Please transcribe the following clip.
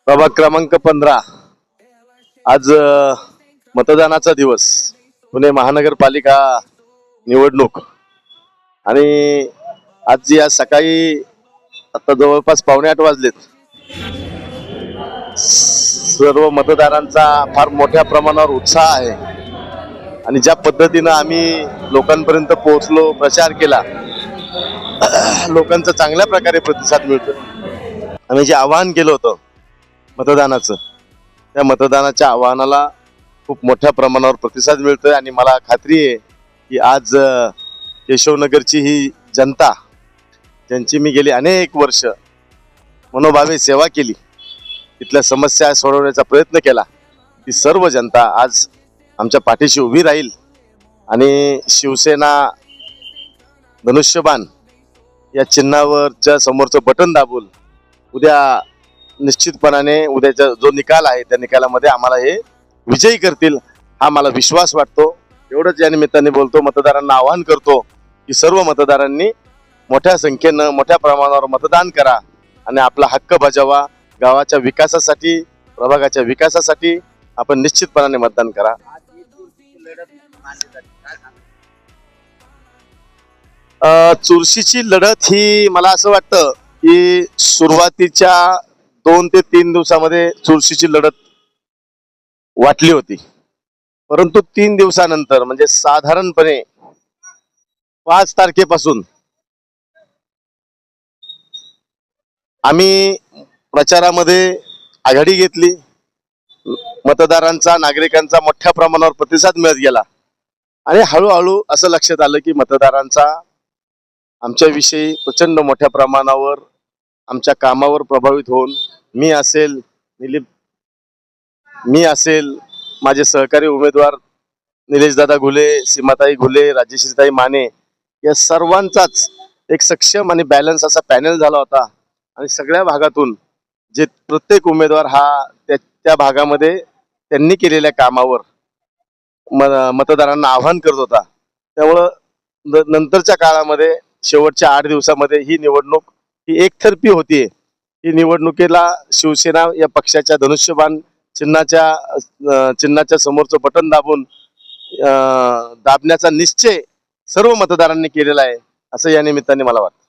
प्रभाग क्रमांक 15 आज मतदानाचा दिवस, पुणे महानगरपालिका निवडणूक. आणि आज सकाळी आता जवळपास 7:45 वाजलेत. सर्व मतदारांचा फार मोठ्या प्रमाणावर उत्साह आहे आणि ज्या पद्धतीनं आम्ही लोकांपर्यंत पोहोचलो, प्रचार केला, लोकांचा चांगल्या प्रकारे प्रतिसाद मिळतो. आम्ही जे आवाहन केलं होतं मतदानाचं, त्या मतदानाच्या आवाहनाला खूप मोठ्या प्रमाणावर प्रतिसाद मिळतोय आणि मला खात्री आहे की आज केशवनगरची ही जनता, ज्यांची मी गेली अनेक वर्ष मनोभावे सेवा केली, तिथल्या समस्या सोडवण्याचा प्रयत्न केला, ती सर्व जनता आज आमच्या पाठीशी उभी राहील आणि शिवसेना धनुष्यबाण या चिन्हावरच्या समोरचं बटन दाबून उद्या निश्चितपणाने उद्याचा जो निकाल आहे त्या निकालामध्ये आम्हाला हे विजयी करतील, हा मला विश्वास वाटतो. एवढंच या निमित्ताने बोलतो. मतदारांना आवाहन करतो की सर्व मतदारांनी मोठ्या संख्येनं मोठ्या प्रमाणावर मतदान करा आणि आपला हक्क बजावा. गावाच्या विकासासाठी, प्रभागाच्या विकासासाठी आपण निश्चितपणाने मतदान करा. चुरशीची लढत ही मला असं वाटतं की सुरुवातीच्या 2 ते 3 दिवसामध्ये चुरशीची लढत वाटली होती, परंतु 3 दिवसानंतर म्हणजे साधारणपणे 5 तारखेपासून आम्ही प्रचारामध्ये आघाडी घेतली. मतदारांचा, नागरिकांचा मोठ्या प्रमाणावर प्रतिसाद मिळत गेला आणि हळूहळू असं लक्षात आलं की मतदारांचा आमच्याविषयी प्रचंड मोठ्या प्रमाणावर, आमच्या कामावर प्रभावित होऊन मी असेल, माझे सहकारी उमेदवार निलेशदादा घुले, सीमाताई घुले, राजेश्रीताई माने या सर्वांचाच एक सक्षम आणि बॅलन्स असा पॅनल झाला होता आणि सगळ्या भागातून जे प्रत्येक उमेदवार हा त्या भागामध्ये त्यांनी केलेल्या कामावर मतदारांना आव्हान करत होता. त्यामुळं नंतरच्या काळामध्ये, शेवटच्या 8 दिवसामध्ये ही निवडणूक ही एकतर्फी होतीये. ही निवडणुकीला शिवसेना या पक्षाच्या धनुष्यबाण चिन्हाच्या समोरचं बटन दाबण्याचा निश्चय सर्व मतदारांनी केलेला आहे, असं या निमित्ताने मला वाटतं.